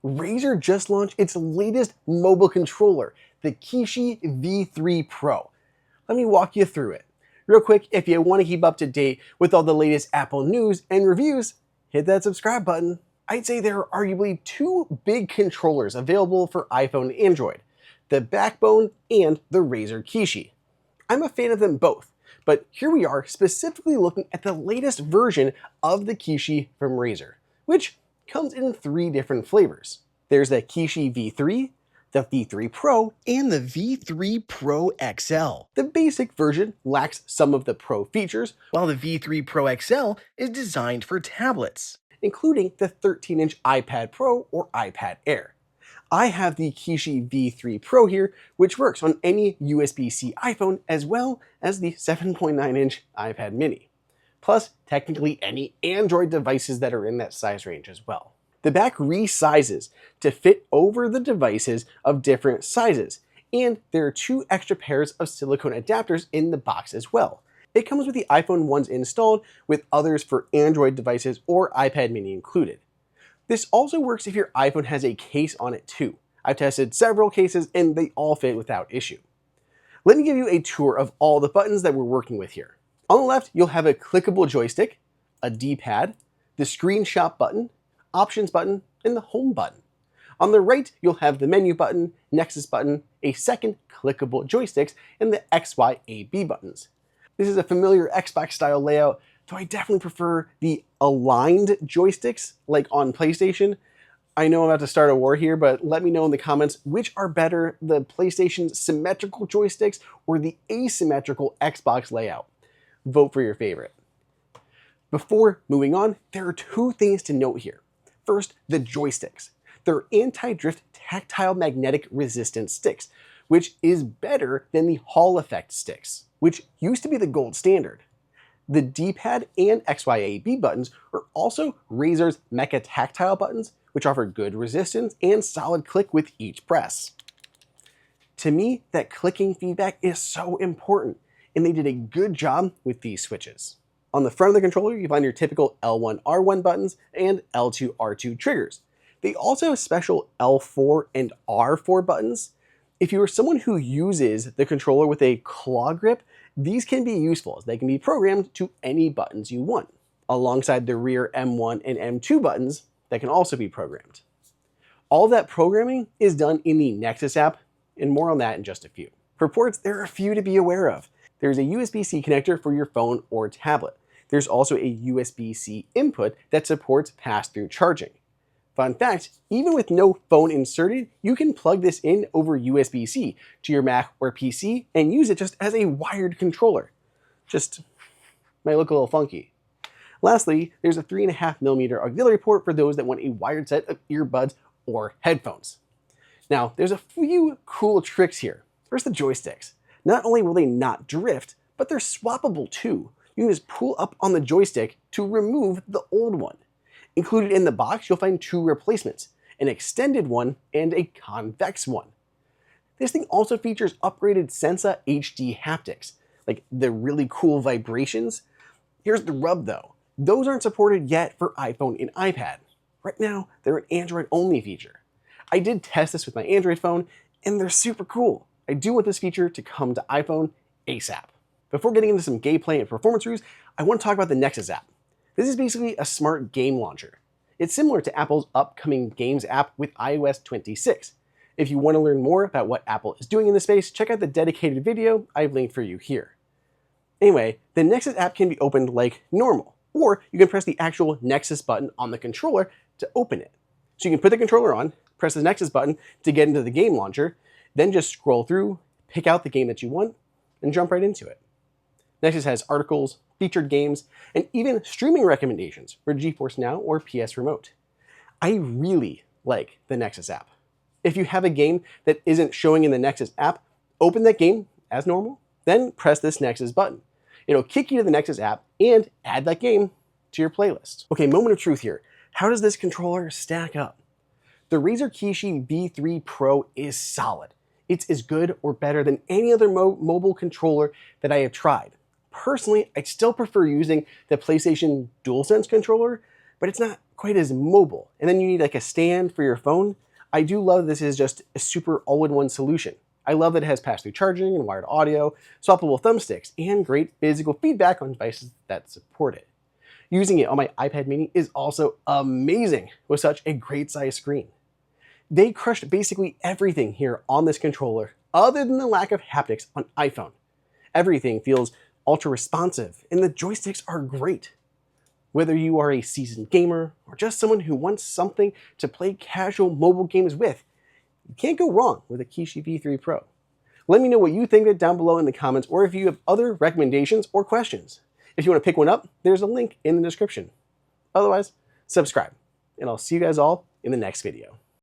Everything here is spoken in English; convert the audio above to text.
Razer just launched its latest mobile controller, the Kishi V3 Pro. Let me walk you through it. Real quick, if you want to keep up to date with all the latest Apple news and reviews, hit that subscribe button. I'd say there are arguably two big controllers available for iPhone and Android, the Backbone and the Razer Kishi. I'm a fan of them both, but here we are specifically looking at the latest version of the Kishi from Razer, which comes in three different flavors. There's the Kishi V3, the V3 Pro, and the V3 Pro XL. The basic version lacks some of the Pro features, while the V3 Pro XL is designed for tablets, including the 13-inch iPad Pro or iPad Air. I have the Kishi V3 Pro here, which works on any USB-C iPhone as well as the 7.9-inch iPad mini, plus technically any Android devices that are in that size range as well. The back resizes to fit over the devices of different sizes, and there are two extra pairs of silicone adapters in the box as well. It comes with the iPhone ones installed, with others for Android devices or iPad mini included. This also works if your iPhone has a case on it too. I've tested several cases and they all fit without issue. Let me give you a tour of all the buttons that we're working with here. On the left, you'll have a clickable joystick, a D-pad, the screenshot button, options button, and the home button. On the right, you'll have the menu button, Nexus button, a second clickable joysticks, and the X, Y, A, B buttons. This is a familiar Xbox style layout, though I definitely prefer the aligned joysticks like on PlayStation. I know I'm about to start a war here, but let me know in the comments which are better, the PlayStation symmetrical joysticks or the asymmetrical Xbox layout. Vote for your favorite. Before moving on, there are two things to note here. First, the joysticks. They're anti-drift tactile magnetic resistance sticks, which is better than the Hall effect sticks, which used to be the gold standard. The D-pad and XYAB buttons are also Razer's Mecha-Tactile buttons, which offer good resistance and solid click with each press. To me, that clicking feedback is so important, and they did a good job with these switches. On the front of the controller, you find your typical L1, R1 buttons and L2, R2 triggers. They also have special L4 and R4 buttons. If you are someone who uses the controller with a claw grip, these can be useful as they can be programmed to any buttons you want, alongside the rear M1 and M2 buttons that can also be programmed. All of that programming is done in the Nexus app, and more on that in just a few. For ports, there are a few to be aware of. There's a USB-C connector for your phone or tablet. There's also a USB-C input that supports pass-through charging. Fun fact, even with no phone inserted, you can plug this in over USB-C to your Mac or PC and use it just as a wired controller. Just might look a little funky. Lastly, there's a 3.5mm auxiliary port for those that want a wired set of earbuds or headphones. Now, there's a few cool tricks here. First, the joysticks. Not only will they not drift, but they're swappable too. You can just pull up on the joystick to remove the old one. Included in the box, you'll find two replacements, an extended one and a convex one. This thing also features upgraded Sensa HD Haptics, like the really cool vibrations. Here's the rub though. Those aren't supported yet for iPhone and iPad. Right now, they're an Android-only feature. I did test this with my Android phone, and they're super cool. I do want this feature to come to iPhone ASAP. Before getting into some gameplay and performance reviews, I want to talk about the Nexus app. This is basically a smart game launcher. It's similar to Apple's upcoming Games app with iOS 26. If you want to learn more about what Apple is doing in this space, check out the dedicated video I've linked for you here. Anyway, the Nexus app can be opened like normal, or you can press the actual Nexus button on the controller to open it. So you can put the controller on, press the Nexus button to get into the game launcher, then just scroll through, pick out the game that you want, and jump right into it. Nexus has articles, featured games, and even streaming recommendations for GeForce Now or PS Remote. I really like the Nexus app. If you have a game that isn't showing in the Nexus app, open that game as normal, then press this Nexus button. It'll kick you to the Nexus app and add that game to your playlist. Okay, moment of truth here. How does this controller stack up? The Razer Kishi V3 Pro is solid. It's as good or better than any other mobile controller that I have tried. Personally, I still prefer using the PlayStation DualSense controller, but it's not quite as mobile. And then you need like a stand for your phone. I do love this is just a super all-in-one solution. I love that it has pass-through charging and wired audio, swappable thumbsticks, and great physical feedback on devices that support it. Using it on my iPad mini is also amazing with such a great size screen. They crushed basically everything here on this controller other than the lack of haptics on iPhone. Everything feels ultra responsive and the joysticks are great. Whether you are a seasoned gamer or just someone who wants something to play casual mobile games with, you can't go wrong with a Kishi V3 Pro. Let me know what you think of it down below in the comments, or if you have other recommendations or questions. If you want to pick one up, there's a link in the description. Otherwise, subscribe, and I'll see you guys all in the next video.